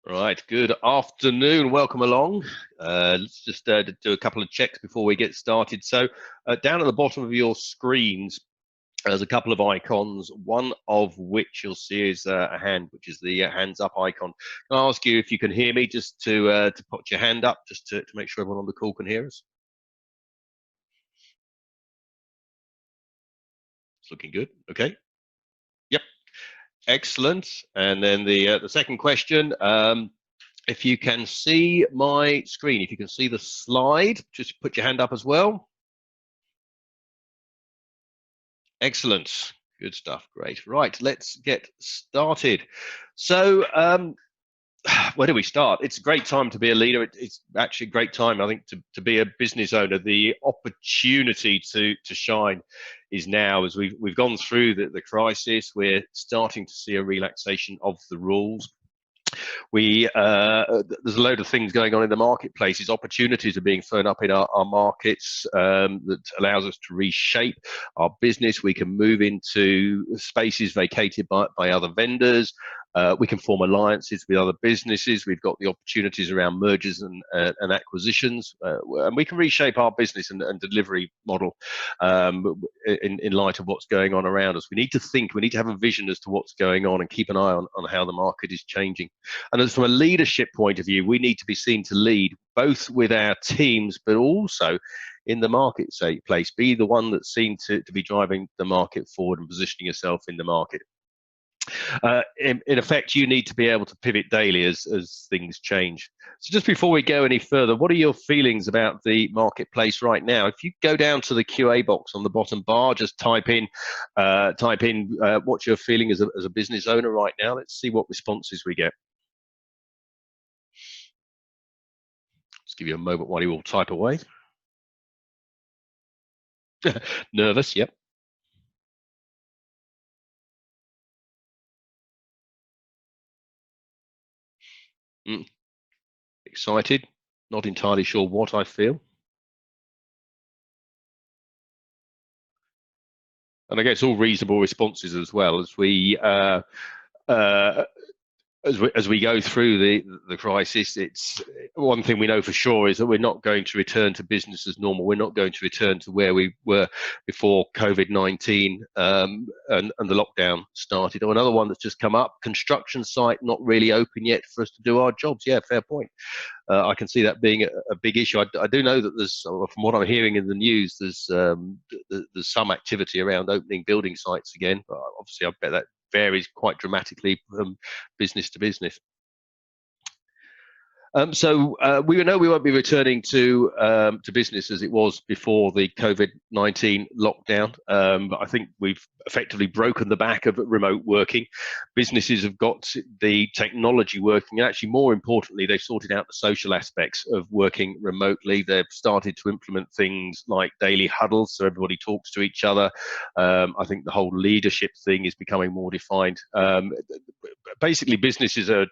Right, good afternoon. Welcome along. Let's just do a couple of checks before we get started. So, down at the bottom of your screens, there's a couple of icons, one of which you'll see is a hand, which is the hands up icon. Can I ask you if you can hear me, just to put your hand up, just to make sure everyone on the call can hear us? It's looking good. Okay. Yep. Excellent. And then the second question. If you can see my screen, if you can see the slide, just put your hand up as well. Excellent. Good stuff. Great. Right, let's get started. So, where do we start? It's a great time to be a leader. It's actually a great time, I think, to be a business owner. The opportunity to shine is now. As we've gone through the crisis, we're starting to see a relaxation of the rules. There's a load of things going on in the marketplaces. Opportunities are being thrown up in our markets that allows us to reshape our business. We can move into spaces vacated by other vendors. We can form alliances with other businesses. We've got the opportunities around mergers and acquisitions, and we can reshape our business and delivery model in light of what's going on around us. We need to think, we need to have a vision as to what's going on and keep an eye on how the market is changing. And as from a leadership point of view, we need to be seen to lead both with our teams, but also in the marketplace. Be the one that's seen to be driving the market forward and positioning yourself in the market. In effect, you need to be able to pivot daily as things change. So just before we go any further, what are your feelings about the marketplace right now? If you go down to the QA box on the bottom bar, just type in what you're feeling as a business owner right now. Let's see what responses we get. Let's give you a moment while you all type away. Nervous, yep. Mm. Excited, not entirely sure what I feel. And I guess all reasonable responses as well as we uh, as we go through the crisis. It's one thing we know for sure is that we're not going to return to business as normal. We're not going to return to where we were before COVID-19 and the lockdown started. Or another one that's just come up: construction site not really open yet for us to do our jobs. Yeah, fair point. I can see that being a big issue. I do know that there's, from what I'm hearing in the news, there's some activity around opening building sites again. But obviously, I bet that varies quite dramatically from business to business. So we know we won't be returning to business as it was before the COVID-19 lockdown. But I think we've effectively broken the back of remote working. Businesses have got the technology working, and actually, more importantly, they've sorted out the social aspects of working remotely. They've started to implement things like daily huddles, so everybody talks to each other. I think the whole leadership thing is becoming more defined. Basically, businesses are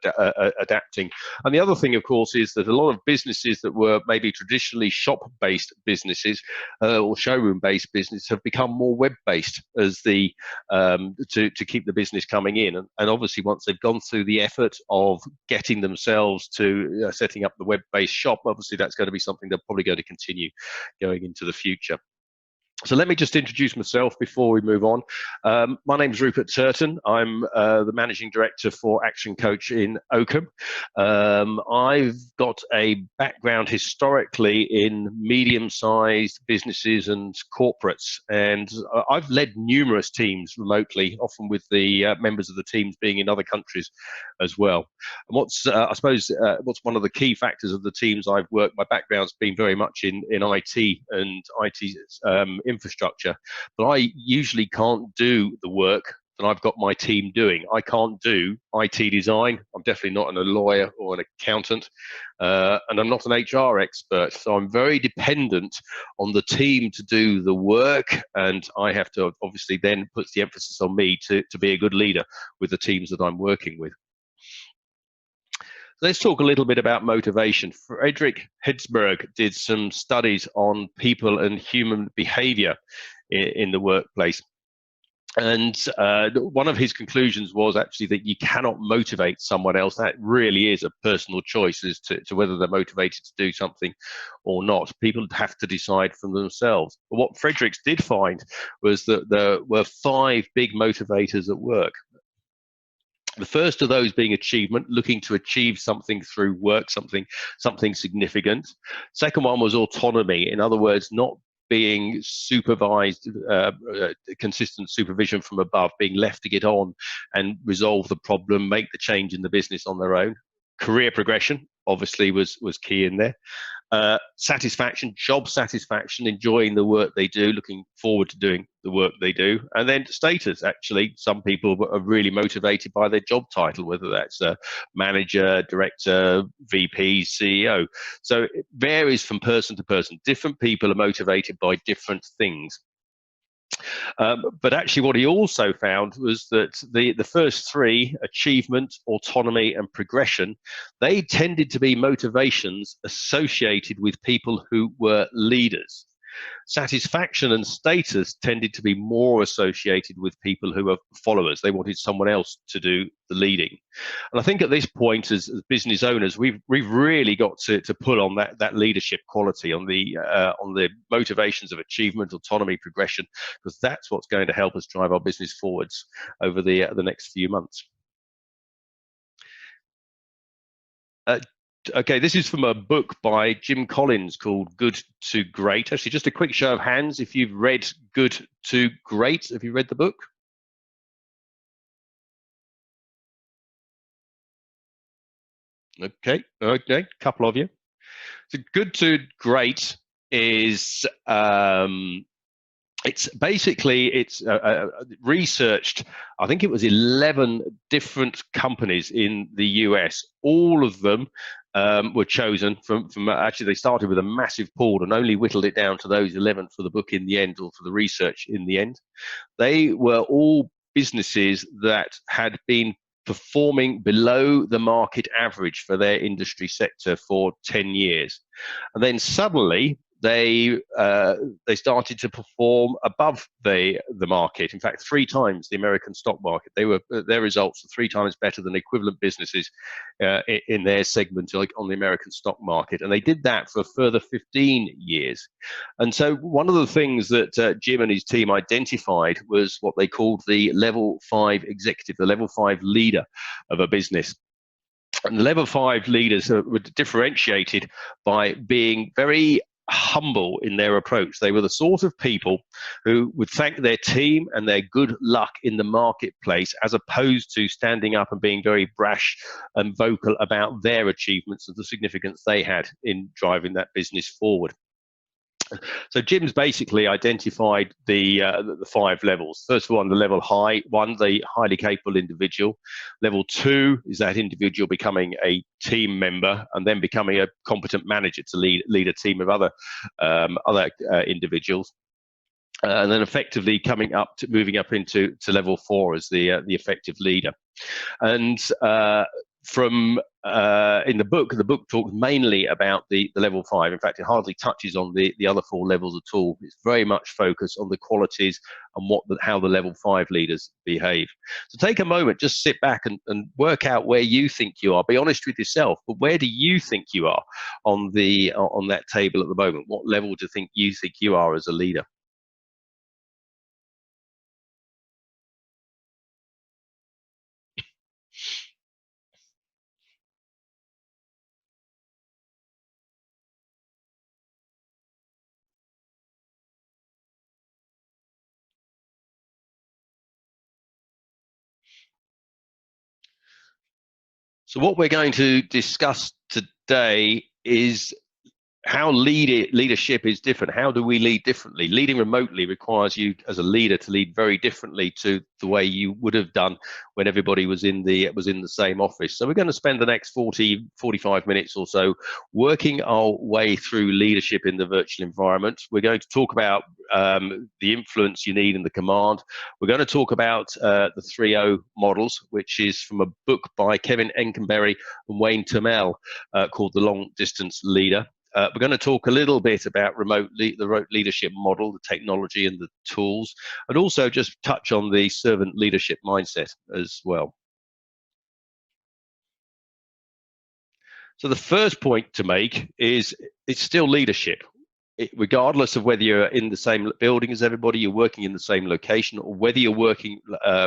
adapting. And the other thing, of course, is that a lot of businesses that were maybe traditionally shop-based businesses or showroom-based businesses have become more web-based as to keep the business coming in. And obviously, once they've gone through the effort of getting themselves to setting up the web-based shop, obviously that's going to be something they're probably going to continue going into the future. So let me just introduce myself before we move on. My name is Rupert Turton. I'm the Managing Director for Action Coach in Oakham. I've got a background historically in medium-sized businesses and corporates, and I've led numerous teams remotely, often with the members of the teams being in other countries as well. And I suppose what's one of the key factors of the teams I've worked, my background's been very much in IT and IT infrastructure, but I usually can't do the work that I've got my team doing. I can't do IT design. I'm definitely not a lawyer or an accountant, and I'm not an HR expert. So I'm very dependent on the team to do the work, and I have to obviously then put the emphasis on me to be a good leader with the teams that I'm working with. Let's talk a little bit about motivation. Frederick Hetzberg did some studies on people and human behavior in the workplace. And one of his conclusions was actually that you cannot motivate someone else. That really is a personal choice as to whether they're motivated to do something or not. People have to decide for themselves. But what Fredericks did find was that there were 5 big motivators at work. The first of those being achievement, looking to achieve something through work, something significant. Second one was autonomy. In other words, not being supervised, consistent supervision from above, being left to get on and resolve the problem, make the change in the business on their own. Career progression obviously was key in there. Satisfaction, job satisfaction, enjoying the work they do, looking forward to doing the work they do. And then status, actually, some people are really motivated by their job title, whether that's a manager, director, VP, CEO. So it varies from person to person. Different people are motivated by different things. But actually, what he also found was that the first 3, achievement, autonomy, and progression, they tended to be motivations associated with people who were leaders. Satisfaction and status tended to be more associated with people who were followers. They wanted someone else to do the leading. And I think at this point, as business owners, we've really got to pull on that leadership quality, on the motivations of achievement, autonomy, progression, because that's what's going to help us drive our business forwards over the next few months. Okay, this is from a book by Jim Collins called Good to Great. Actually, just a quick show of hands if you've read Good to Great. Have you read the book? Okay, a couple of you. So Good to Great is it's researched, I think it was 11 different companies in the US. All of them were chosen from actually, they started with a massive pool and only whittled it down to those 11 for the book in the end, or for the research in the end. They were all businesses that had been performing below the market average for their industry sector for 10 years. And then suddenly they started to perform above the market. In fact, 3 times the American stock market. Their results were 3 times better than equivalent businesses in their segment, like on the American stock market. And they did that for a further 15 years. And so one of the things that Jim and his team identified was what they called the level 5 executive, the level 5 leader of a business. And the level 5 leaders were differentiated by being very humble in their approach. They were the sort of people who would thank their team and their good luck in the marketplace, as opposed to standing up and being very brash and vocal about their achievements and the significance they had in driving that business forward. So Jim's basically identified the 5 levels. First of all, the level one, the highly capable individual. Level 2 is that individual becoming a team member and then becoming a competent manager to lead a team of other individuals. And then effectively moving up into level 4 as the effective leader. And in the book talks mainly about the level 5. In fact, it hardly touches on the other 4 levels at all. It's very much focused on the qualities and how the level 5 leaders behave. So take a moment, just sit back and work out where you think you are. Be honest with yourself, but where do you think you are on that table at the moment? What level do you think you are as a leader? So what we're going to discuss today is how leadership is different. How do we lead differently? Leading remotely requires you as a leader to lead very differently to the way you would have done when everybody was in the same office. So we're going to spend the next 45 minutes or so working our way through leadership in the virtual environment. We're going to talk about the influence you need in the command. We're going to talk about the 3O models, which is from a book by Kevin Enkenberry and Wayne Turmel called The Long Distance Leader. We're going to talk a little bit about the remote leadership model, the technology and the tools, and also just touch on the servant leadership mindset as well. So the first point to make is it's still leadership. Regardless of whether you're in the same building as everybody, you're working in the same location, or whether you're working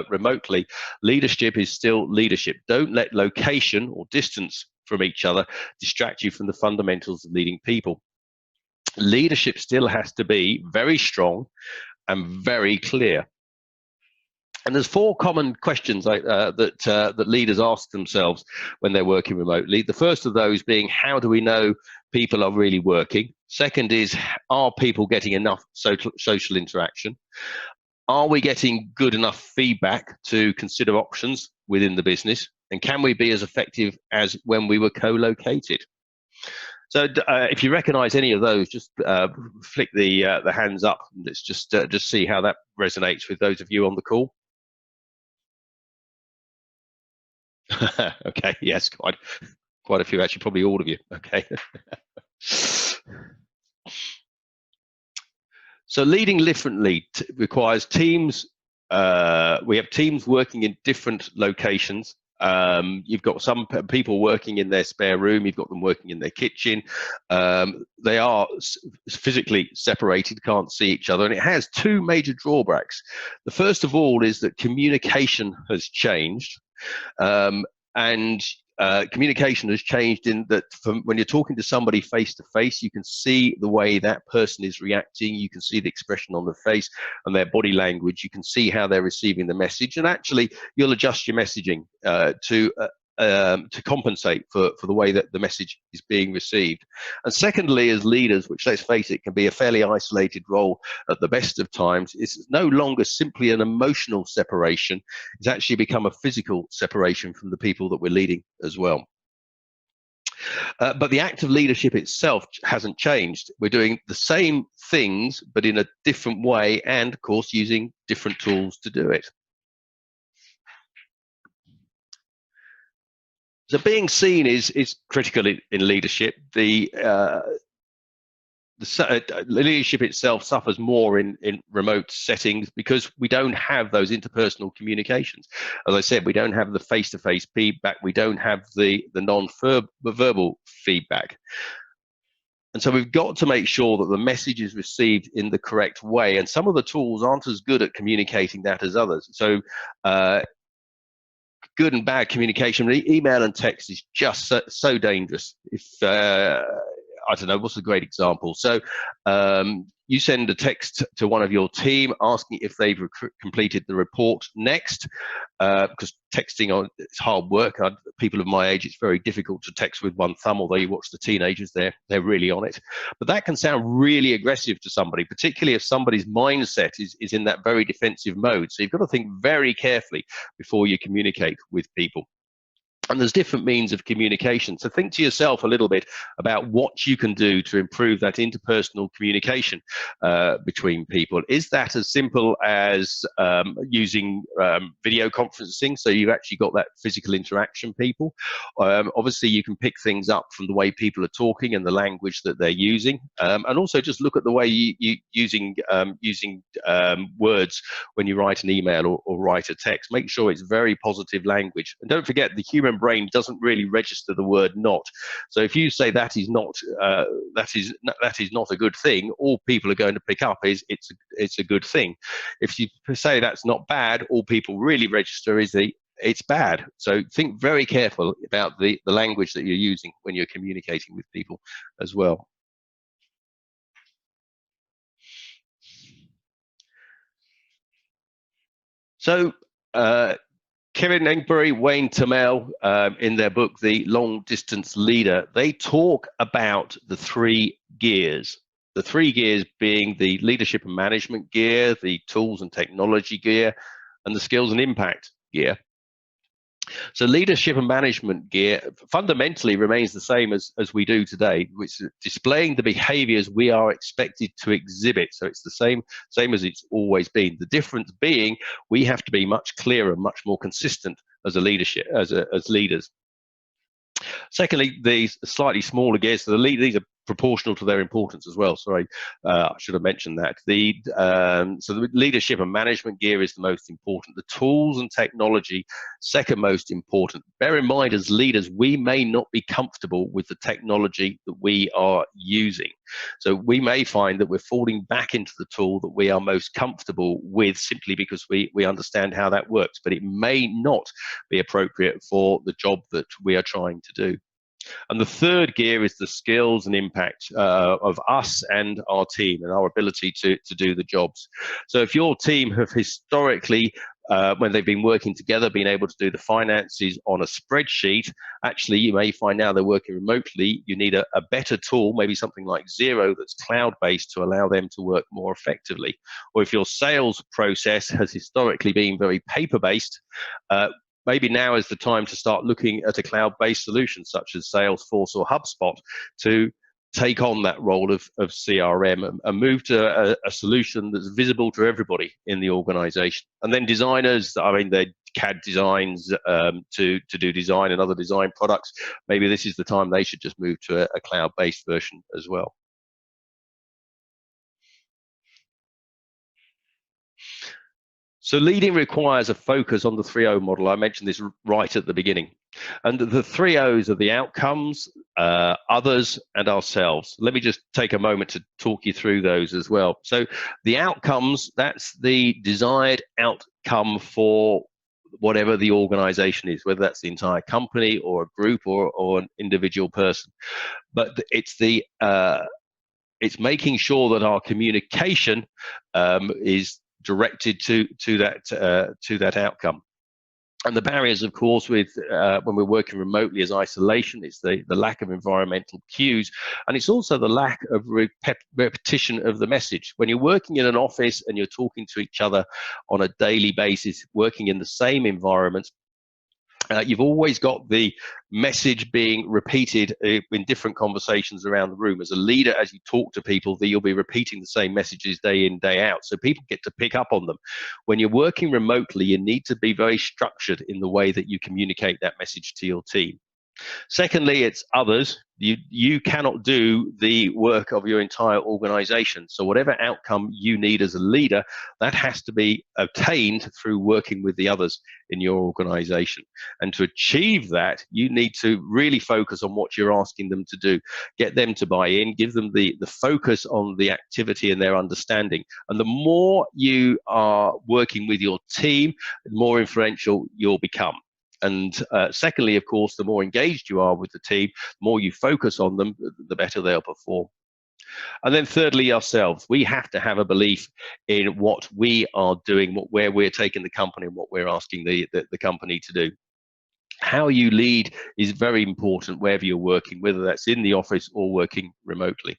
remotely, leadership is still leadership. Don't let location or distance from each other distract you from the fundamentals of leading people. Leadership still has to be very strong and very clear. And there's 4 common questions that leaders ask themselves when they're working remotely. The first of those being, how do we know people are really working? Second is, are people getting enough social interaction? Are we getting good enough feedback to consider options within the business? And can we be as effective as when we were co-located? So if you recognize any of those, just flick the hands up. Let's just see how that resonates with those of you on the call. Okay, yes, quite a few, actually, probably all of you. Okay. So leading differently requires teams. We have teams working in different locations. You've got some people working in their spare room, you've got them working in their kitchen. They are physically separated, can't see each other, and it has 2 major drawbacks. The first of all is that communication has changed. And communication has changed in that when you're talking to somebody face to face, you can see the way that person is reacting. You can see the expression on the face and their body language. You can see how they're receiving the message, and actually you'll adjust your messaging to compensate for the way that the message is being received. And secondly, as leaders, which, let's face it, can be a fairly isolated role at the best of times, it's no longer simply an emotional separation. It's actually become a physical separation from the people that we're leading as well. But the act of leadership itself hasn't changed. We're doing the same things, but in a different way, and of course using different tools to do it. So being seen is critical in leadership. The leadership itself suffers more in remote settings because we don't have those interpersonal communications. As I said, we don't have the face-to-face feedback. We don't have the non-verbal feedback. And so we've got to make sure that the message is received in the correct way. And some of the tools aren't as good at communicating that as others. So good and bad communication, email and text is just so dangerous. If I don't know, what's a great example? So you send a text to one of your team asking if they've completed the report next, because texting it's hard work. People of my age, it's very difficult to text with one thumb, although you watch the teenagers, they're really on it. But that can sound really aggressive to somebody, particularly if somebody's mindset is in that very defensive mode. So you've got to think very carefully before you communicate with people. And there's different means of communication. So think to yourself a little bit about what you can do to improve that interpersonal communication between people. Is that as simple as using video conferencing, so you've actually got that physical interaction, people? Obviously, you can pick things up from the way people are talking and the language that they're using. And also just look at the way you using words when you write an email or write a text. Make sure it's very positive language. And don't forget, the human brain doesn't really register the word not. So if you say that is not a good thing, all people are going to pick up is it's a good thing. If you say that's not bad, all people really register is it's bad. So think very careful about the language that you're using when you're communicating with people as well. So Kevin Engberry, Wayne Tamel, in their book, The Long Distance Leader, they talk about the 3 gears. The 3 gears being the leadership and management gear, the tools and technology gear, and the skills and impact gear. So leadership and management gear fundamentally remains the same as we do today, which is displaying the behaviors we are expected to exhibit. So it's the same as it's always been. The difference being we have to be much clearer, much more consistent as as leaders. Secondly, these slightly smaller gears, so these are proportional to their importance as well. Sorry, I should have mentioned that. So the leadership and management gear is the most important. The tools and technology, second most important. Bear in mind, as leaders, we may not be comfortable with the technology that we are using. So we may find that we're falling back into the tool that we are most comfortable with simply because we understand how that works, but it may not be appropriate for the job that we are trying to do. And the third gear is the skills and impact of us and our team and our ability to do the jobs. So if your team have historically, when they've been working together, been able to do the finances on a spreadsheet, actually you may find now they're working remotely, you need a better tool, maybe something like Xero that's cloud-based to allow them to work more effectively. Or if your sales process has historically been very paper-based, maybe now is the time to start looking at a cloud-based solution such as Salesforce or HubSpot to take on that role of CRM and move to a solution that's visible to everybody in the organization. And then designers, I mean, they CAD designs to do design and other design products. Maybe this is the time they should just move to a cloud-based version as well. So leading requires a focus on the 3O model. I mentioned this right at the beginning. And the 3 O's are the outcomes, others, and ourselves. Let me just take a moment to talk you through those as well. So the outcomes, that's the desired outcome for whatever the organization is, whether that's the entire company or a group or an individual person. But it's making sure that our communication is directed to that outcome. And the barriers, of course, with when we're working remotely is isolation. It's the lack of environmental cues, and it's also the lack of repetition of the message. When you're working in an office and you're talking to each other on a daily basis, working in the same environment, you've always got the message being repeated in different conversations around the room. As a leader, as you talk to people, you'll be repeating the same messages day in, day out. So people get to pick up on them. When you're working remotely, you need to be very structured in the way that you communicate that message to your team. Secondly, it's others. You cannot do the work of your entire organization. So whatever outcome you need as a leader, that has to be obtained through working with the others in your organization. And to achieve that, you need to really focus on what you're asking them to do. Get them to buy in, give them the focus on the activity and their understanding. And the more you are working with your team, the more influential you'll become. And secondly, of course, the more engaged you are with the team, the more you focus on them, the better they'll perform. And then thirdly, ourselves. We have to have a belief in what we are doing, where we're taking the company and what we're asking the company to do. How you lead is very important wherever you're working, whether that's in the office or working remotely.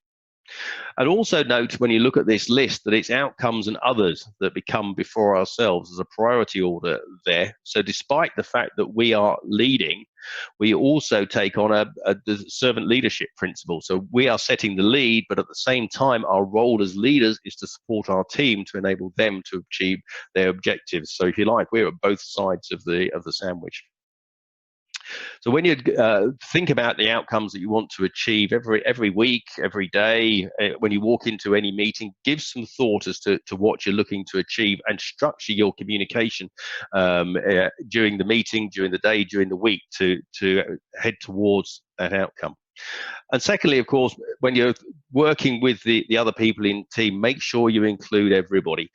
And also note when you look at this list that it's outcomes and others that become before ourselves as a priority order there. So despite the fact that we are leading, we also take on the servant leadership principle. So we are setting the lead, but at the same time, our role as leaders is to support our team to enable them to achieve their objectives. So if you like, we're at both sides of the sandwich. So when you think about the outcomes that you want to achieve every week, every day, when you walk into any meeting, give some thought as to what you're looking to achieve and structure your communication during the meeting, during the day, during the week to head towards that outcome. And secondly, of course, when you're working with the other people in the team, make sure you include everybody.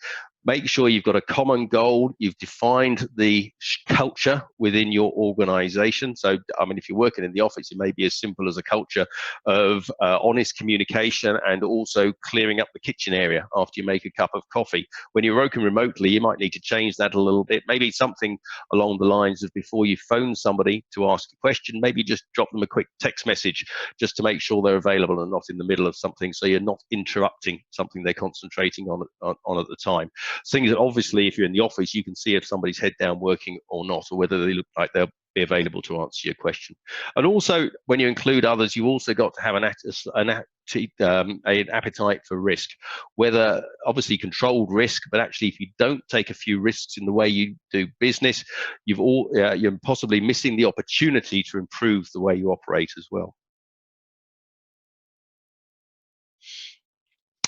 Make sure you've got a common goal. You've defined the culture within your organization. So, I mean, if you're working in the office, it may be as simple as a culture of honest communication and also clearing up the kitchen area after you make a cup of coffee. When you're working remotely, you might need to change that a little bit. Maybe something along the lines of before you phone somebody to ask a question, maybe just drop them a quick text message just to make sure they're available and not in the middle of something, so you're not interrupting something they're concentrating on at the time. Things that obviously, if you're in the office, you can see if somebody's head down working or not, or whether they look like they'll be available to answer your question. And also, when you include others, you've also got to have an appetite for risk, whether obviously controlled risk, but actually if you don't take a few risks in the way you do business, you're possibly missing the opportunity to improve the way you operate as well.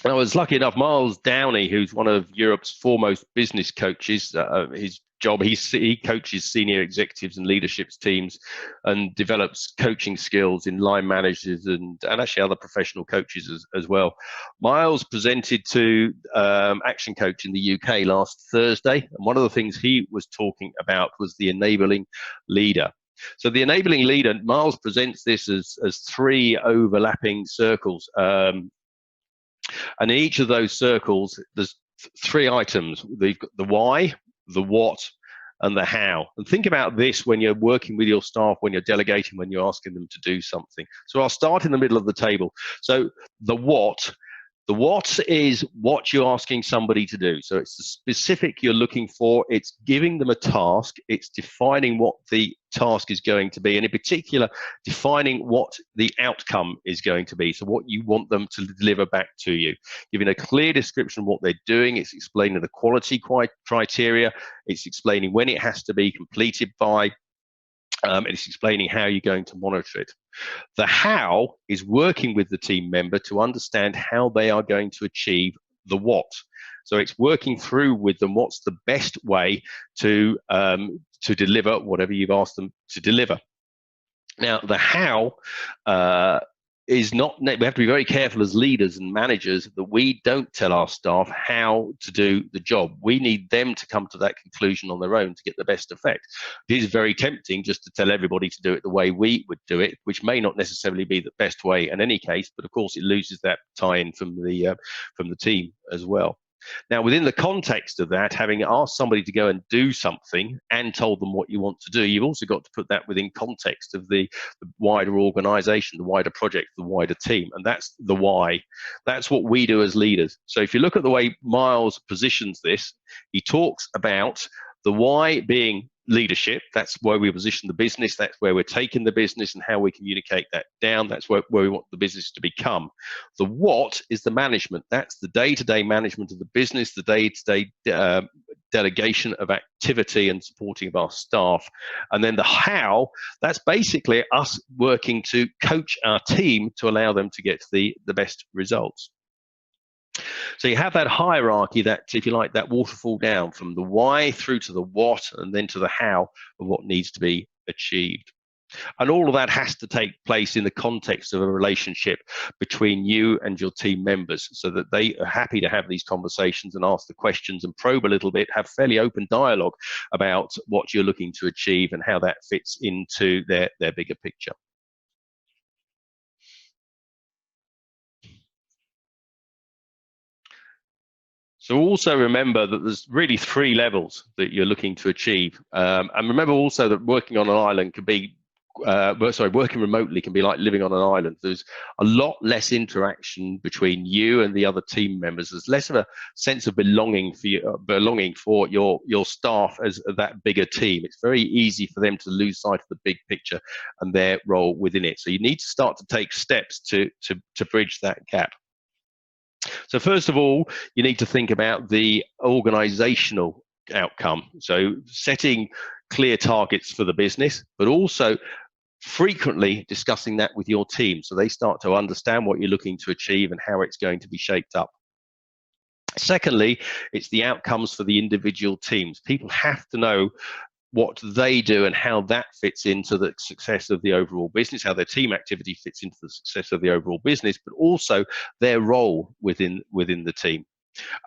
I was lucky enough, Miles Downey, who's one of Europe's foremost business coaches, his job, he coaches senior executives and leadership teams and develops coaching skills in line managers and actually other professional coaches as well. Miles presented to Action Coach in the UK last Thursday, and one of the things he was talking about was the enabling leader. So the enabling leader, Miles presents this as three overlapping circles. And in each of those circles, there's three items. They've got the why, the what, and the how. And think about this when you're working with your staff, when you're delegating, when you're asking them to do something. So I'll start in the middle of the table. So the what. The what is what you're asking somebody to do. So it's the specific you're looking for. It's giving them a task. It's defining what the task is going to be. And in particular, defining what the outcome is going to be. So what you want them to deliver back to you. Giving a clear description of what they're doing. It's explaining the quality criteria. It's explaining when it has to be completed by. It's explaining how you're going to monitor it. The how is working with the team member to understand how they are going to achieve the what. So it's working through with them what's the best way to deliver whatever you've asked them to deliver. Now, the how is not, we have to be very careful as leaders and managers that we don't tell our staff how to do the job. We need them to come to that conclusion on their own to get the best effect. It is very tempting just to tell everybody to do it the way we would do it, which may not necessarily be the best way in any case, but of course it loses that tie-in from the team as well. Now, within the context of that, having asked somebody to go and do something and told them what you want to do, you've also got to put that within context of the wider organization, the wider project, the wider team. And that's the why. That's what we do as leaders. So if you look at the way Miles positions this, he talks about the why being leadership. That's where we position the business. That's where we're taking the business and how we communicate that down. That's where we want the business to become. The what is the management. That's the day-to-day management of the business, the day-to-day delegation of activity and supporting of our staff. And then the how, that's basically us working to coach our team to allow them to get the best results. So you have that hierarchy, that, if you like, that waterfall down from the why through to the what and then to the how of what needs to be achieved. And all of that has to take place in the context of a relationship between you and your team members so that they are happy to have these conversations and ask the questions and probe a little bit, have fairly open dialogue about what you're looking to achieve and how that fits into their bigger picture. So also remember that there's really three levels that you're looking to achieve. And remember also that working on an island can be, working remotely can be like living on an island. There's a lot less interaction between you and the other team members. There's less of a sense of belonging for your staff as that bigger team. It's very easy for them to lose sight of the big picture and their role within it. So you need to start to take steps to bridge that gap. So first of all, you need to think about the organizational outcome. So setting clear targets for the business, but also frequently discussing that with your team so they start to understand what you're looking to achieve and how it's going to be shaped up. Secondly, it's the outcomes for the individual teams. People have to know what they do and how that fits into the success of the overall business, how their team activity fits into the success of the overall business, but also their role within the team.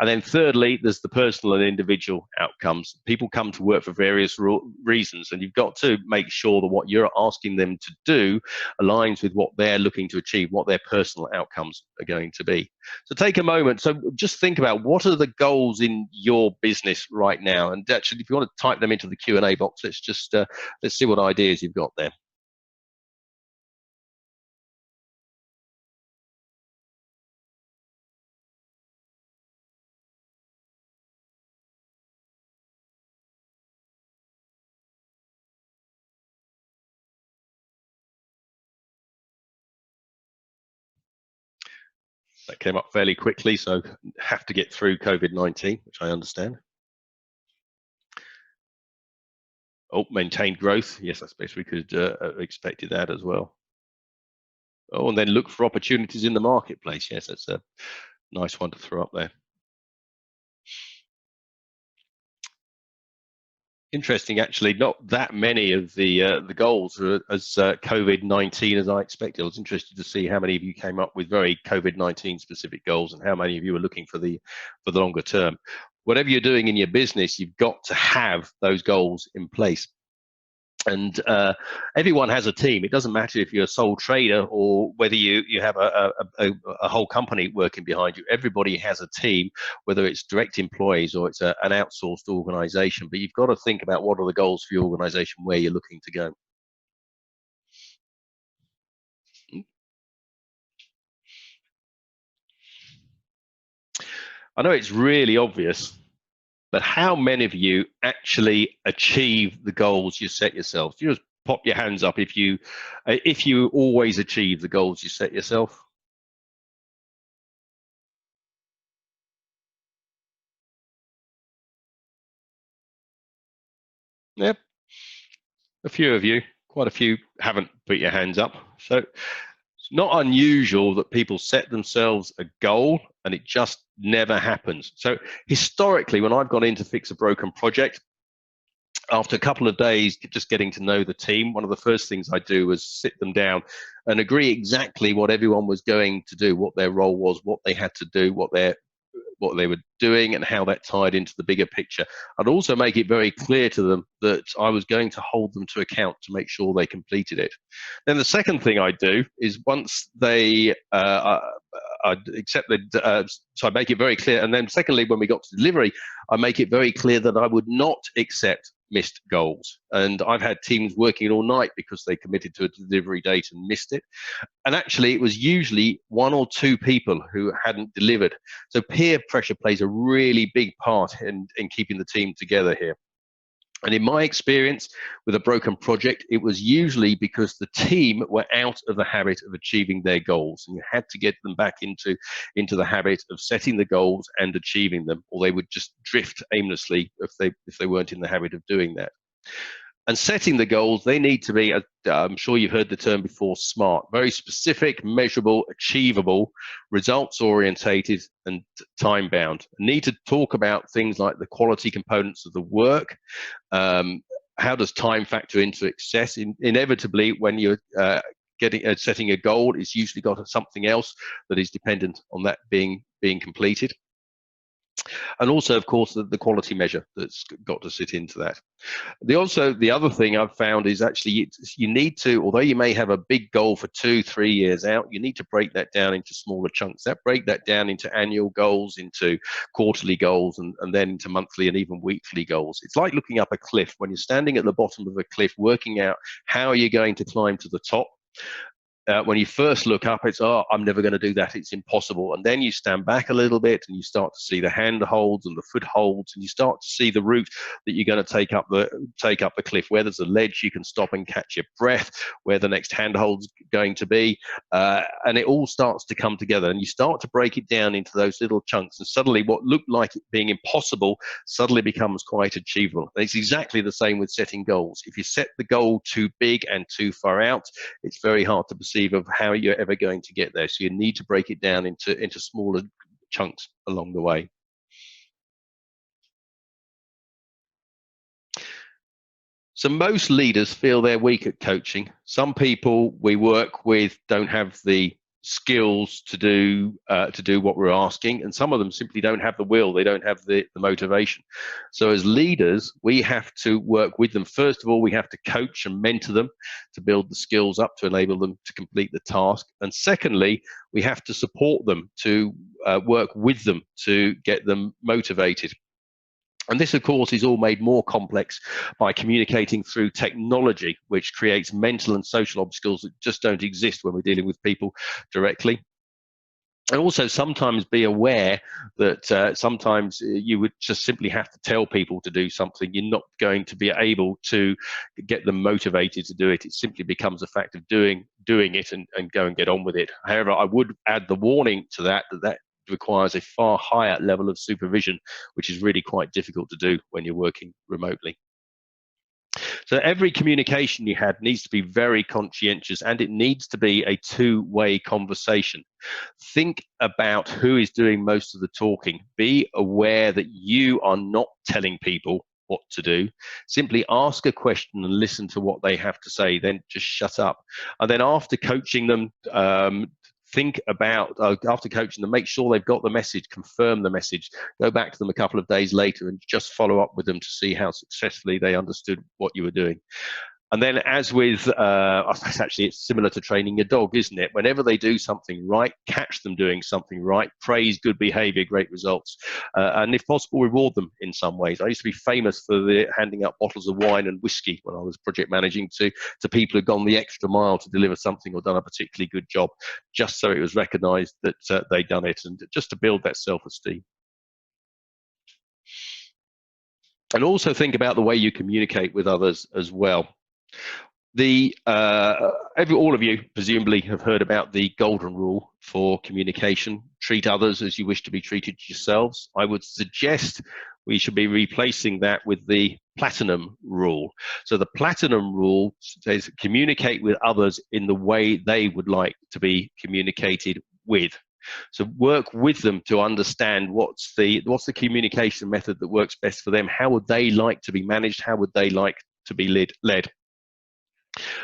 And then thirdly, there's the personal and individual outcomes. People come to work for various reasons, and you've got to make sure that what you're asking them to do aligns with what they're looking to achieve, what their personal outcomes are going to be. So take a moment. So just think about what are the goals in your business right now. And actually, if you want to type them into the Q&A box, let's see what ideas you've got there. That came up fairly quickly, so have to get through COVID-19, which I understand. Oh, maintained growth. Yes, I suppose we could have expected that as well. Oh, and then look for opportunities in the marketplace. Yes, that's Nice one to throw up there. Interesting, actually, not that many of the goals are as COVID-19 as I expected. I was interested to see how many of you came up with very COVID-19 specific goals and how many of you were looking for the longer term. Whatever you're doing in your business, you've got to have those goals in place. And everyone has a team. It doesn't matter if you're a sole trader or whether you have a whole company working behind you. Everybody has a team, whether it's direct employees or it's an outsourced organization. But you've got to think about what are the goals for your organization, where you're looking to go. I know it's really obvious, but how many of you actually achieve the goals you set yourselves? You just pop your hands up if you always achieve the goals you set yourself. Yep, a few of you, quite a few haven't put your hands up. So it's not unusual that people set themselves a goal and it just never happens. So historically, when I've gone in to fix a broken project, after a couple of days just getting to know the team, one of the first things I do was sit them down and agree exactly what everyone was going to do, what their role was, what they had to do, what they were doing, and how that tied into the bigger picture. I'd also make it very clear to them that I was going to hold them to account to make sure they completed it. Then the second thing I do is once they I accept that, so I make it very clear. And then secondly, when we got to delivery, I make it very clear that I would not accept missed goals. And I've had teams working all night because they committed to a delivery date and missed it. And actually, it was usually one or two people who hadn't delivered. So peer pressure plays a really big part in keeping the team together here. And in my experience with a broken project, it was usually because the team were out of the habit of achieving their goals, and you had to get them back into the habit of setting the goals and achieving them, or they would just drift aimlessly if they weren't in the habit of doing that. And setting the goals, they need to be, I'm sure you've heard the term before, SMART, very specific, measurable, achievable, results orientated, and time bound. Need to talk about things like the quality components of the work. How does time factor into success? Inevitably, when you're setting a goal, it's usually got something else that is dependent on that being completed. And also, of course, the quality measure that's got to sit into that. The other thing I've found is actually you need to, although you may have a big goal for 2-3 years out, you need to break that down into smaller chunks. Break that down into annual goals, into quarterly goals, and then into monthly and even weekly goals. It's like looking up a cliff. When you're standing at the bottom of a cliff, working out how you're going to climb to the top. When you first look up, it's, oh, I'm never going to do that. It's impossible. And then you stand back a little bit and you start to see the handholds and the footholds, and you start to see the route that you're going to take up the cliff. Where there's a ledge, you can stop and catch your breath. Where the next handhold's going to be, and it all starts to come together. And you start to break it down into those little chunks, and suddenly what looked like it being impossible suddenly becomes quite achievable. And it's exactly the same with setting goals. If you set the goal too big and too far out, it's very hard to perceive of how you're ever going to get there. So you need to break it down into smaller chunks along the way. So most leaders feel they're weak at coaching. Some people we work with don't have the skills to do what we're asking, and some of them simply don't have the will. They don't have the motivation. So as leaders, we have to work with them. First of all, we have to coach and mentor them to build the skills up to enable them to complete the task. And secondly, we have to support them, to work with them to get them motivated. And this, of course, is all made more complex by communicating through technology, which creates mental and social obstacles that just don't exist when we're dealing with people directly. And also sometimes be aware that sometimes you would just simply have to tell people to do something. You're not going to be able to get them motivated to do it. It simply becomes a fact of doing it and go and get on with it. However, I would add the warning to that requires a far higher level of supervision, which is really quite difficult to do when you're working remotely. So every communication you had needs to be very conscientious, and it needs to be a two-way conversation. Think about who is doing most of the talking. Be aware that you are not telling people what to do. Simply ask a question and listen to what they have to say, then just shut up. And then after coaching them, think about, after coaching them, make sure they've got the message, confirm the message, go back to them a couple of days later and just follow up with them to see how successfully they understood what you were doing. And then, as with, actually, it's similar to training a dog, isn't it? Whenever they do something right, catch them doing something right, praise good behavior, great results, and if possible, reward them in some ways. I used to be famous for handing out bottles of wine and whiskey when I was project managing to people who'd gone the extra mile to deliver something or done a particularly good job, just so it was recognized that they'd done it, and just to build that self-esteem. And also think about the way you communicate with others as well. All of you presumably have heard about the golden rule for communication. Treat others as you wish to be treated yourselves. I would suggest we should be replacing that with the platinum rule. So the platinum rule says communicate with others in the way they would like to be communicated with. So work with them to understand what's the communication method that works best for them. How would they like to be managed? How would they like to be led?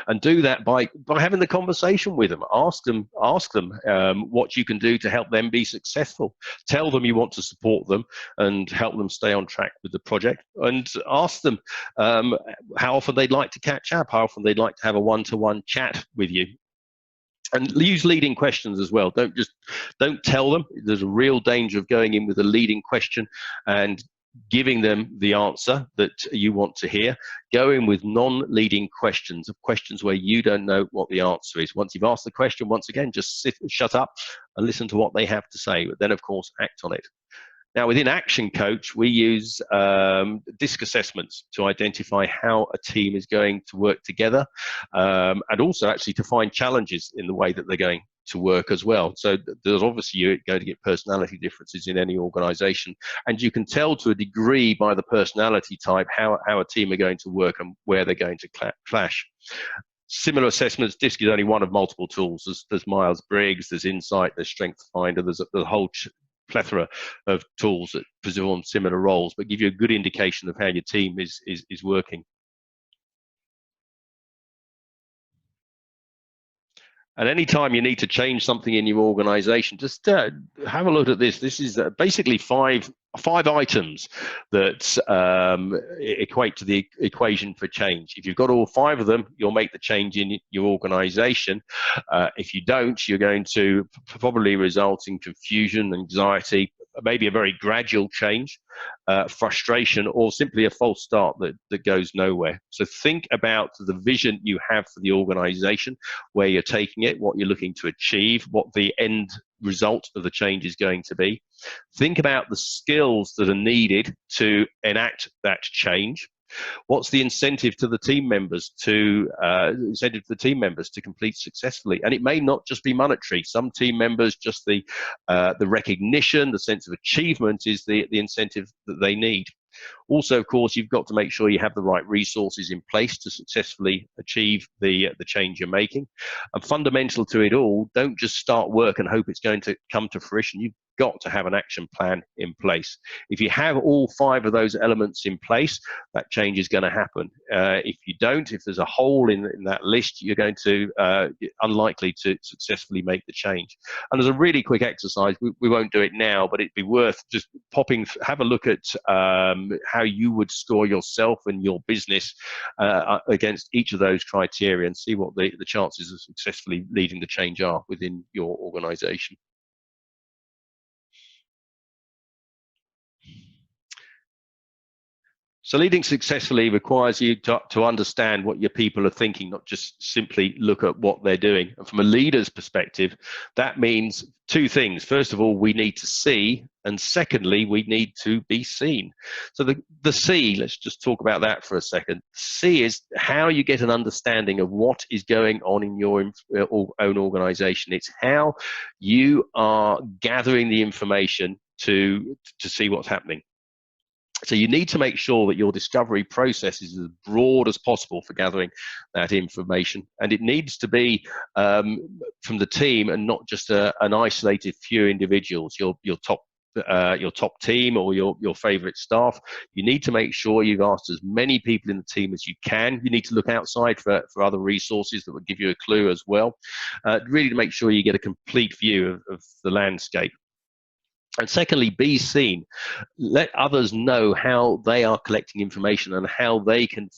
And do that by having the conversation with them. Ask them what you can do to help them be successful. Tell them you want to support them and help them stay on track with the project. And ask them how often they'd like to catch up, how often they'd like to have a one-to-one chat with you. And use leading questions as well. Don't tell them. There's a real danger of going in with a leading question and giving them the answer that you want to hear. Go in with non-leading questions where you don't know what the answer is. Once you've asked the question, once again, just shut up and listen to what they have to say, but then of course act on it. Now, within Action Coach, we use DISC assessments to identify how a team is going to work together, and also actually to find challenges in the way that they're going to work as well. So there's obviously, you're going to get personality differences in any organization, and you can tell to a degree by the personality type how a team are going to work and where they're going to clash. Similar assessments, DISC is only one of multiple tools. There's Myers-Briggs, there's Insight, there's Strength Finder, there's a whole plethora of tools that perform similar roles, but give you a good indication of how your team is working. And anytime you need to change something in your organization, just have a look at this. This is basically five items that equate to the equation for change. If you've got all five of them, you'll make the change in your organization. If you don't, you're going to probably result in confusion, anxiety, maybe a very gradual change, frustration, or simply a false start that goes nowhere. So think about the vision you have for the organization, where you're taking it, what you're looking to achieve, what the end result of the change is going to be. Think about the skills that are needed to enact that change. What's the incentive to the team members to complete successfully? And it may not just be monetary. Some team members, just the recognition, the sense of achievement is the incentive that they need. Also, of course, you've got to make sure you have the right resources in place to successfully achieve the change you're making. And fundamental to it all, don't just start work and hope it's going to come to fruition. You've got to have an action plan in place. If you have all five of those elements in place, that change is going to happen. If you don't, if there's a hole in that list, you're going to unlikely to successfully make the change. And there's a really quick exercise. We won't do it now, but it'd be worth just have a look at how you would score yourself and your business against each of those criteria, and see what the chances of successfully leading the change are within your organization. So leading successfully requires you to understand what your people are thinking, not just simply look at what they're doing. And from a leader's perspective, that means two things. First of all, we need to see, and secondly, we need to be seen. So the C, let's just talk about that for a second. C is how you get an understanding of what is going on in your own organization. It's how you are gathering the information to see what's happening. So you need to make sure that your discovery process is as broad as possible for gathering that information, and it needs to be from the team and not just an isolated few individuals. Your top team or your favorite staff. You need to make sure you've asked as many people in the team as you can. You need to look outside for other resources that will give you a clue as well. Really to make sure you get a complete view of the landscape. And secondly, be seen. Let others know how they are collecting information and how they can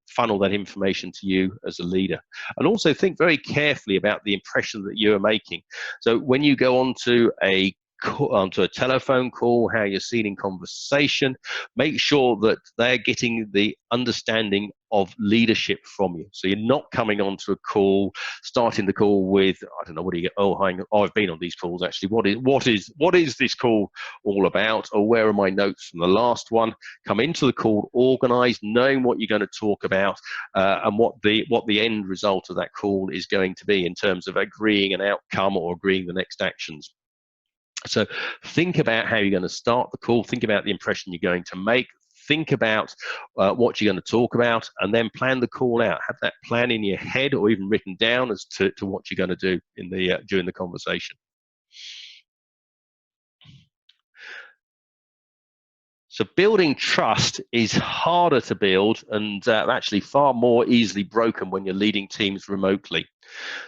funnel that information to you as a leader. And also think very carefully about the impression that you are making. So when you go onto a telephone call, how you're seen in conversation, make sure that they're getting the understanding of leadership from you. So you're not coming onto a call, starting the call with, I don't know, what do you get? Oh, I've been on these calls actually. What is this call all about? Or where are my notes from the last one? Come into the call organized, knowing what you're going to talk about and what the end result of that call is going to be in terms of agreeing an outcome or agreeing the next actions. So think about how you're going to start the call, think about the impression you're going to make, think about what you're going to talk about, and then plan the call out. Have that plan in your head or even written down as to what you're going to do in the during the conversation. So building trust is harder to build and actually far more easily broken when you're leading teams remotely.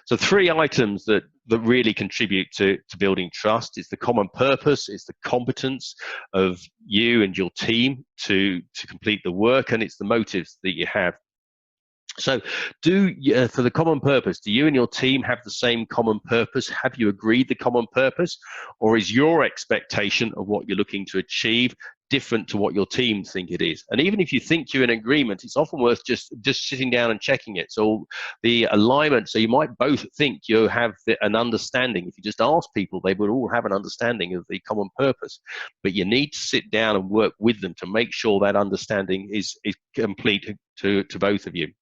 So 3 items that really contribute to building trust is the common purpose, it's the competence of you and your team to complete the work, and it's the motives that you have. So for the common purpose, do you and your team have the same common purpose? Have you agreed the common purpose? Or is your expectation of what you're looking to achieve different to what your team think it is? And even if you think you're in agreement, it's often worth just sitting down and checking it. So the alignment, so you might both think you have an understanding. If you just ask people, they would all have an understanding of the common purpose. But you need to sit down and work with them to make sure that understanding is complete to both of you.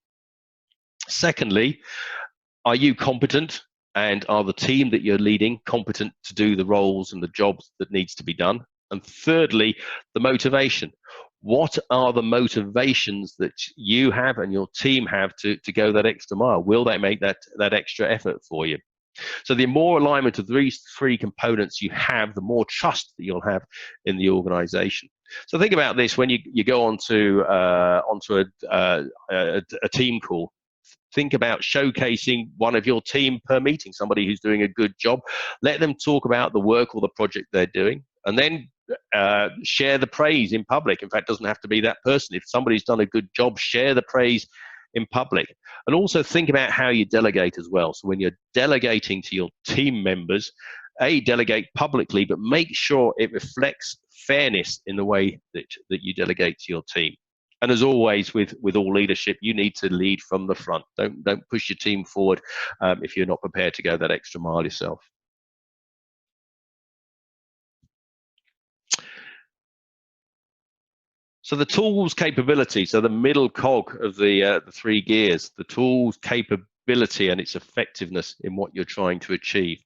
Secondly, are you competent, and are the team that you're leading competent to do the roles and the jobs that needs to be done? And thirdly, the motivation. What are the motivations that you have and your team have to go that extra mile? Will they make that extra effort for you? So the more alignment of these 3 components you have, the more trust that you'll have in the organization. So think about this when you go onto a team call. Think about showcasing one of your team per meeting, somebody who's doing a good job. Let them talk about the work or the project they're doing, and then share the praise in public. In fact, it doesn't have to be that person. If somebody's done a good job, share the praise in public. And also think about how you delegate as well. So when you're delegating to your team members, delegate publicly, but make sure it reflects fairness in the way that you delegate to your team. And as always, with all leadership, you need to lead from the front. Don't push your team forward if you're not prepared to go that extra mile yourself. So the tools capability, so the middle cog of the 3 gears, the tools capability and its effectiveness in what you're trying to achieve.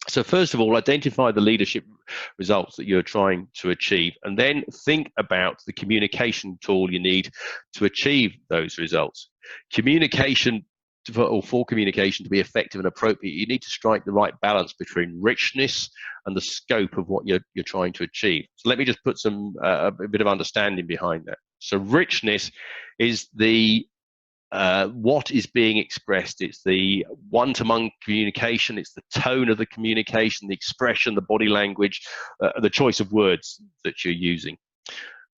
So first of all, identify the leadership results that you're trying to achieve, and then think about the communication tool you need to achieve those results. For communication to be effective and appropriate, you need to strike the right balance between richness and the scope of what you're trying to achieve. So let me just put a bit of understanding behind that. So richness is the what is being expressed. It's the one-to-one communication, it's the tone of the communication, the expression, the body language, the choice of words that you're using.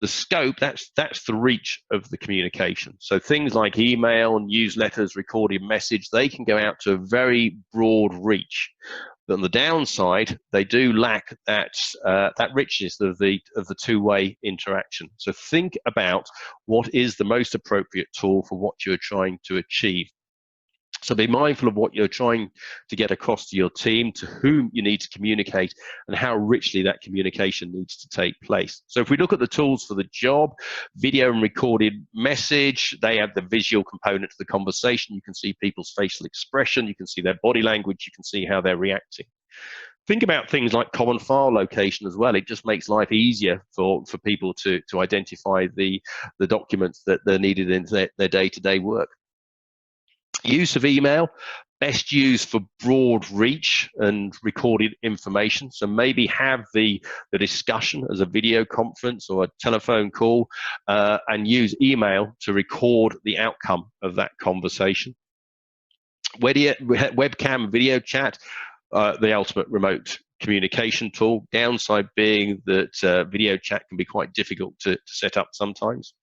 The scope, that's the reach of the communication. So things like email, newsletters, recorded message, they can go out to a very broad reach. But on the downside, they do lack that richness of the 2-way interaction. So think about what is the most appropriate tool for what you're trying to achieve. So be mindful of what you're trying to get across to your team, to whom you need to communicate, and how richly that communication needs to take place. So if we look at the tools for the job, video and recorded message, they have the visual component to the conversation. You can see people's facial expression, you can see their body language, you can see how they're reacting. Think about things like common file location as well. It just makes life easier for people to identify the documents that they're needed in their day-to-day work. Use of email, best used for broad reach and recorded information. So maybe have the discussion as a video conference or a telephone call, and use email to record the outcome of that conversation. Webcam video chat, the ultimate remote communication tool. Downside being that video chat can be quite difficult to set up sometimes.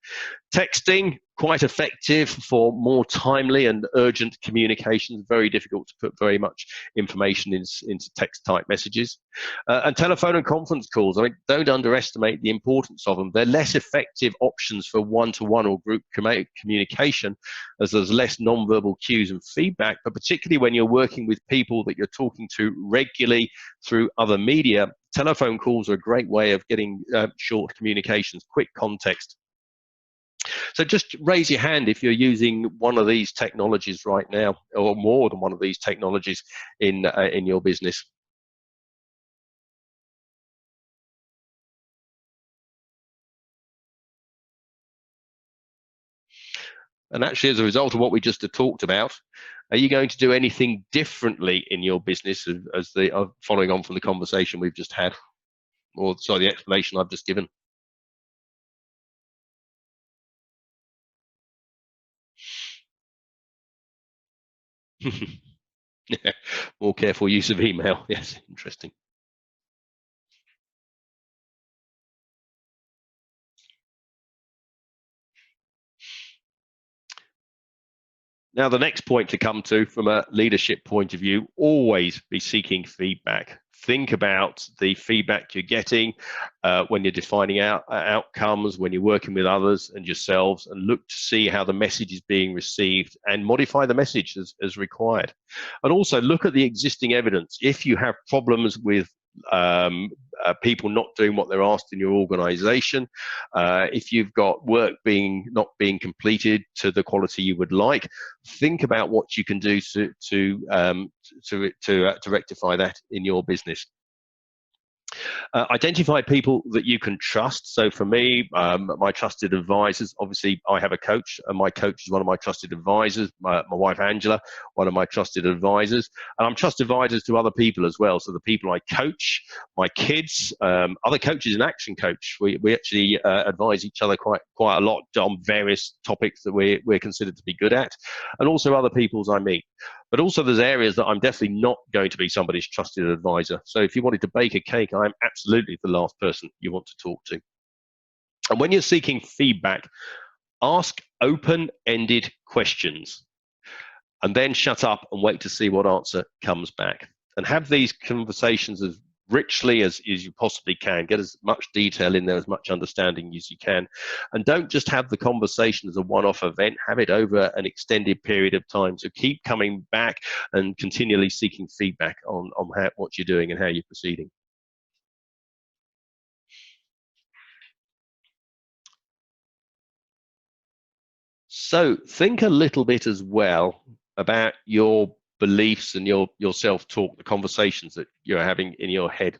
Texting, quite effective for more timely and urgent communications. Very difficult to put very much information into text type messages. And telephone and conference calls, I mean, don't underestimate the importance of them. They're less effective options for one-to-one or group communication, as there's less non-verbal cues and feedback, but particularly when you're working with people that you're talking to regularly through other media, telephone calls are a great way of getting short communications, quick context. So just raise your hand if you're using one of these technologies right now, or more than one of these technologies in your business. And actually, as a result of what we just talked about, are you going to do anything differently in your business as following on from the conversation we've just had, or sorry, the explanation I've just given? Yeah, more careful use of email. Yes, interesting. Now, the next point to come to from a leadership point of view, always be seeking feedback. Think about the feedback you're getting when you're defining outcomes, when you're working with others and yourselves, and look to see how the message is being received and modify the message as required. And also look at the existing evidence. If you have problems with people not doing what they're asked in your organization, if you've got work not being completed to the quality you would like, think about what you can do to rectify that in your business. Identify people that you can trust. So for me, my trusted advisors, obviously I have a coach, and my coach is one of my trusted advisors. My wife, Angela, one of my trusted advisors. And I'm trusted advisors to other people as well. So the people I coach, my kids, other coaches and Action Coach, we actually advise each other quite a lot on various topics that we're considered to be good at, and also other people's I meet. But also there's areas that I'm definitely not going to be somebody's trusted advisor. So if you wanted to bake a cake, I'm absolutely the last person you want to talk to. And when you're seeking feedback, ask open-ended questions and then shut up and wait to see what answer comes back. And have these conversations as richly as you possibly can. Get as much detail in there, as much understanding as you can. And don't just have the conversation as a one-off event. Have it over an extended period of time. So keep coming back and continually seeking feedback on what you're doing and how you're proceeding. So think a little bit as well about your beliefs and your self-talk, the conversations that you're having in your head.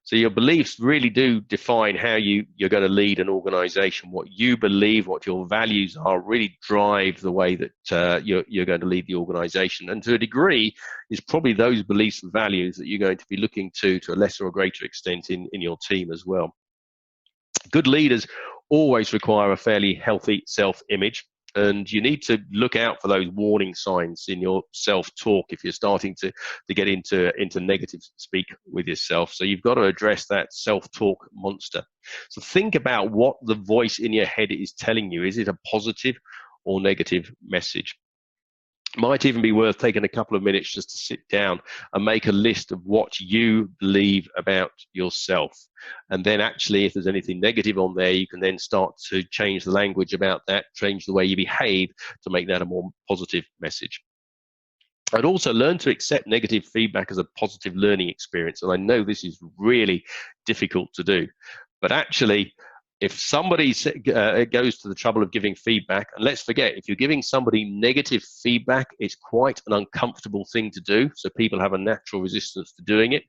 So your beliefs really do define how you're going to lead an organization. What you believe, what your values are, really drive the way that you're going to lead the organization. And to a degree, is probably those beliefs and values that you're going to be looking to a lesser or greater extent in your team as well. Good leaders always require a fairly healthy self-image. And you need to look out for those warning signs in your self-talk if you're starting to get into negative speak with yourself. So you've got to address that self-talk monster. So think about what the voice in your head is telling you. Is it a positive or negative message? Might even be worth taking a couple of minutes just to sit down and make a list of what you believe about yourself. And then actually, if there's anything negative on there, you can then start to change the language about that, change the way you behave to make that a more positive message. I'd also learn to accept negative feedback as a positive learning experience. And I know this is really difficult to do, but actually, If somebody goes to the trouble of giving feedback, and let's forget, if you're giving somebody negative feedback, it's quite an uncomfortable thing to do. So people have a natural resistance to doing it.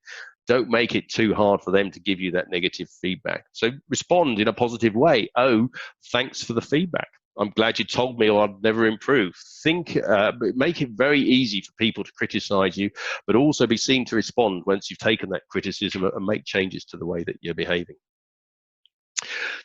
Don't make it too hard for them to give you that negative feedback. So respond in a positive way. Oh, thanks for the feedback. I'm glad you told me, or I'd never improve. Make it very easy for people to criticize you, but also be seen to respond once you've taken that criticism and make changes to the way that you're behaving.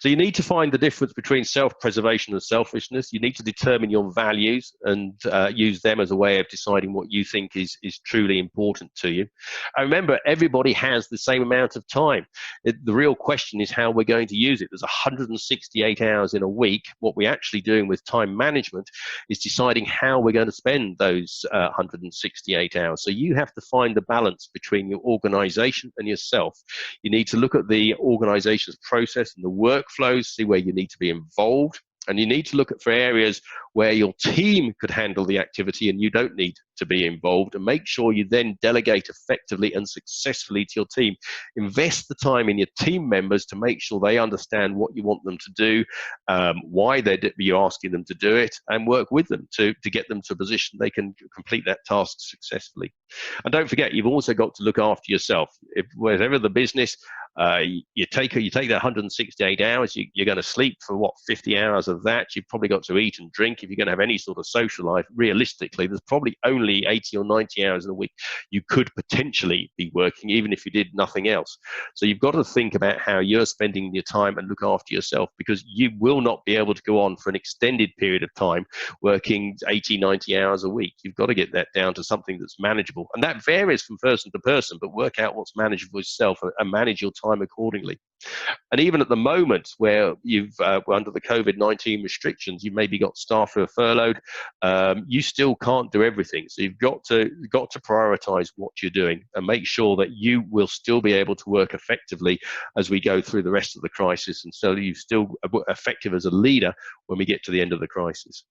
So you need to find the difference between self-preservation and selfishness. You need to determine your values and use them as a way of deciding what you think is truly important to you. And remember, everybody has the same amount of time. The real question is how we're going to use it. There's 168 hours in a week. What we're actually doing with time management is deciding how we're going to spend those 168 hours. So you have to find the balance between your organization and yourself. You need to look at the organization's process and the workflows, see where you need to be involved, and you need to look at for areas where your team could handle the activity and you don't need to be involved, and make sure you then delegate effectively and successfully to your team. Invest the time in your team members to make sure they understand what you want them to do, why you're asking them to do it, and work with them to get them to a position they can complete that task successfully. And don't forget, you've also got to look after yourself. Whatever the business, you take that 168 hours, you're going to sleep for what, 50 hours of that. You've probably got to eat and drink. If you're going to have any sort of social life, realistically, there's probably only 80 or 90 hours in a week you could potentially be working, even if you did nothing else. So you've got to think about how you're spending your time and look after yourself, because you will not be able to go on for an extended period of time working 80, 90 hours a week. You've got to get that down to something that's manageable. And that varies from person to person, but work out what's manageable yourself and manage your time accordingly. And even at the moment where you've under the COVID-19 restrictions, you've maybe got staff who are furloughed, you still can't do everything. So you've got to prioritize what you're doing and make sure that you will still be able to work effectively as we go through the rest of the crisis, and so you're still effective as a leader when we get to the end of the crisis.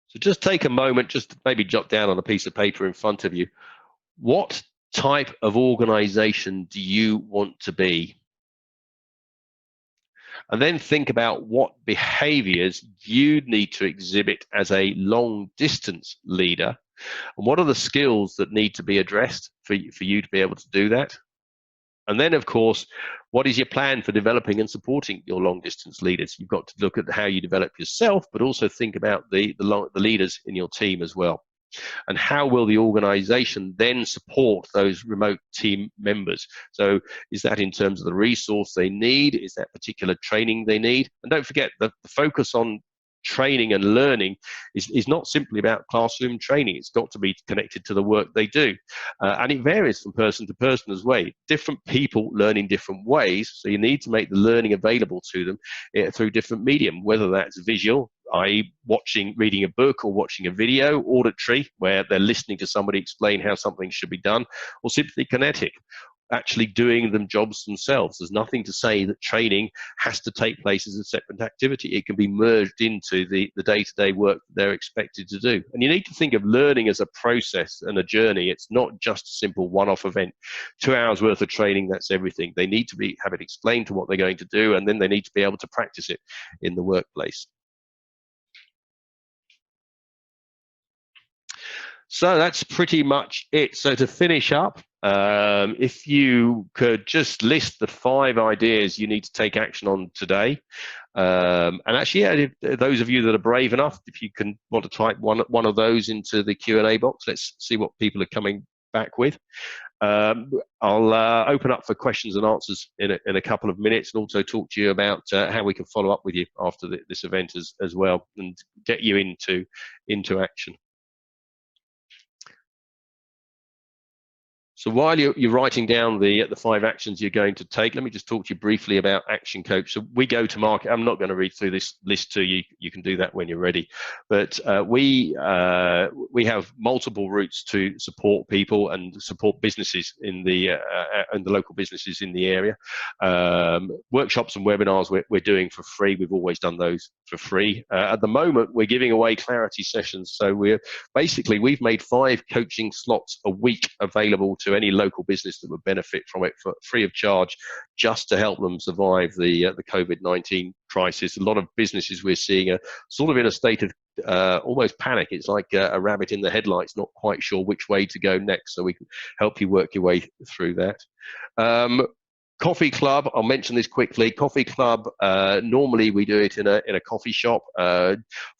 So just take a moment, just maybe jot down on a piece of paper in front of you, what type of organization do you want to be? And then think about what behaviors you need to exhibit as a long distance leader, and what are the skills that need to be addressed for you to be able to do that. And then, of course, what is your plan for developing and supporting your long-distance leaders? You've got to look at how you develop yourself, but also think about the leaders in your team as well. And how will the organization then support those remote team members? So is that in terms of the resource they need? Is that particular training they need? And don't forget, the focus on training and learning is not simply about classroom training. It's got to be connected to the work they do. And it varies from person to person as well. Different people learn in different ways, so you need to make the learning available to them through different medium, whether that's visual, i.e. reading a book or watching a video, auditory, where they're listening to somebody explain how something should be done, or simply kinetic, actually doing them jobs themselves. There's nothing to say that training has to take place as a separate activity. It can be merged into the day-to-day work that they're expected to do. And you need to think of learning as a process and a journey. It's not just a simple one-off event. 2 hours worth of training, that's everything. They need to have it explained to what they're going to do, and then they need to be able to practice it in the workplace. So that's pretty much it. So to finish up, if you could just list the 5 ideas you need to take action on today. And actually, yeah, those of you that are brave enough, if you can want to type one of those into the Q&A box, let's see what people are coming back with. I'll open up for questions and answers in a couple of minutes, and also talk to you about how we can follow up with you after this event as well, and get you into action. So while you're writing down the 5 actions you're going to take, let me just talk to you briefly about Action Coach. So we go to market. I'm not going to read through this list to you. You can do that when you're ready. But we have multiple routes to support people and support businesses in the local businesses in the area. Workshops and webinars we're doing for free. We've always done those for free. At the moment, we're giving away clarity sessions. So we've made 5 coaching slots a week available to to any local business that would benefit from it for free of charge, just to help them survive the COVID-19 crisis. A lot of businesses we're seeing are sort of in a state of almost panic. It's like a rabbit in the headlights, not quite sure which way to go next. So we can help you work your way through that. Coffee Club, I'll mention this quickly. Coffee Club, normally we do it in a coffee shop.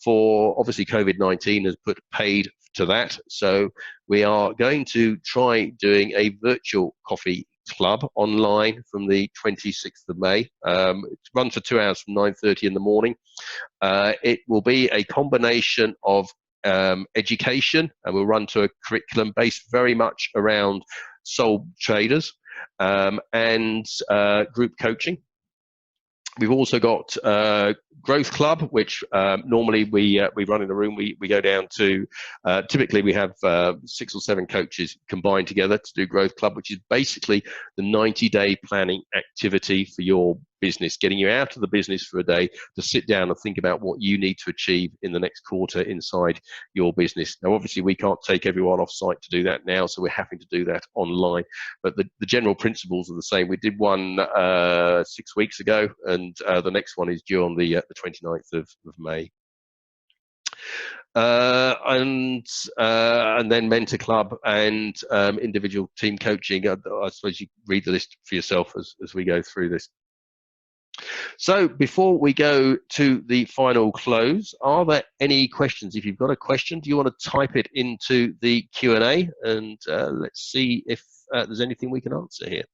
For obviously COVID-19 has put paid to that. So we are going to try doing a virtual coffee club online from the 26th of May. It runs for 2 hours from 9:30 in the morning. It will be a combination of education, and we'll run to a curriculum based very much around sole traders and group coaching. We've also got Growth Club, which normally we run in a room. We go down to, typically we have 6 or 7 coaches combined together to do Growth Club, which is basically the 90-day planning activity for your business, getting you out of the business for a day to sit down and think about what you need to achieve in the next quarter inside your business. Now, obviously, we can't take everyone off site to do that now, so we're having to do that online. But the general principles are the same. We did one 6 weeks ago, and the next one is due on the 29th of May. And then Mentor Club and individual team coaching. I suppose you read the list for yourself as we go through this. So before we go to the final close, are there any questions? If you've got a question, do you want to type it into the Q&A, and let's see if there's anything we can answer here.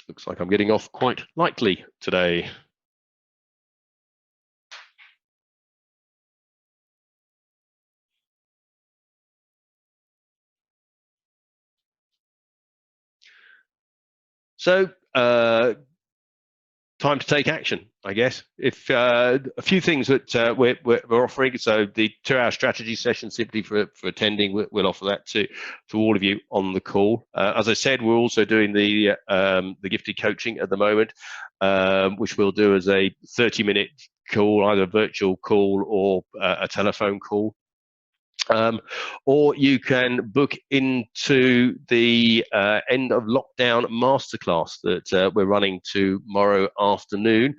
Looks like I'm getting off quite lightly today. So, time to take action, I guess. If a few things that we're offering. So the 2-hour strategy session, simply for attending, we'll offer that to all of you on the call. As I said, we're also doing the gifted coaching at the moment, which we'll do as a 30-minute call, either a virtual call or a telephone call. Or you can book into the end of lockdown masterclass that we're running tomorrow afternoon.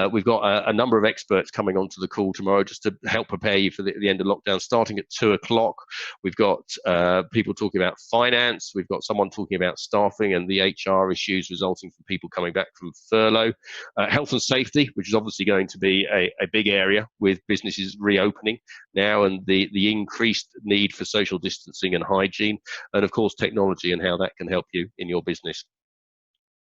We've got a number of experts coming onto the call tomorrow just to help prepare you for the end of lockdown, starting at 2 o'clock. We've got people talking about finance. We've got someone talking about staffing and the HR issues resulting from people coming back from furlough. Health and safety, which is obviously going to be a big area with businesses reopening now, and the increased need for social distancing and hygiene, and of course technology and how that can help you in your business.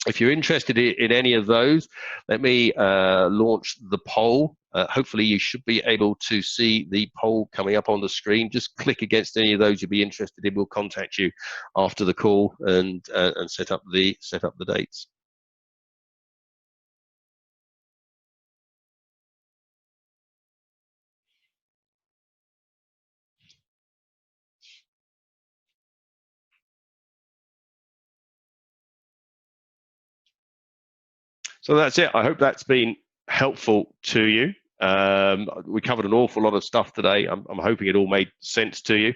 If you're interested in any of those, let me launch the poll. Hopefully you should be able to see the poll coming up on the screen. Just click against any of those you'd be interested in. We'll contact you after the call and set up the dates. So that's it. I hope that's been helpful to you. We covered an awful lot of stuff today. I'm hoping it all made sense to you.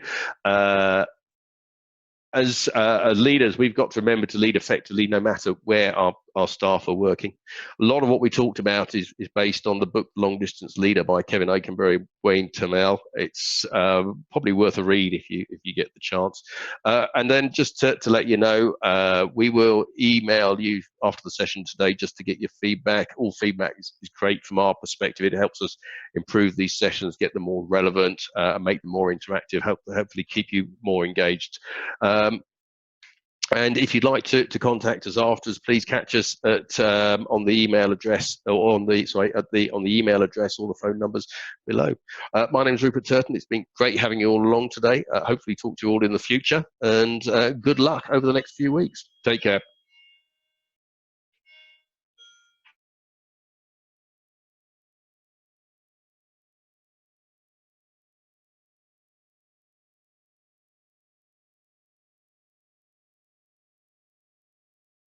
As leaders, we've got to remember to lead effectively no matter where our staff are working. A lot of what we talked about is based on the book Long Distance Leader by Kevin Aikenberry, Wayne Turnell. It's probably worth a read if you get the chance. And then just to let you know, we will email you after the session today just to get your feedback. All feedback is great from our perspective. It helps us improve these sessions, get them more relevant, and make them more interactive, hopefully keep you more engaged. And if you'd like to contact us afterwards, please catch us at on the email address, or on the email address or the phone numbers below. My name is Rupert Turton. It's been great having you all along today. Hopefully talk to you all in the future, and good luck over the next few weeks. Take care.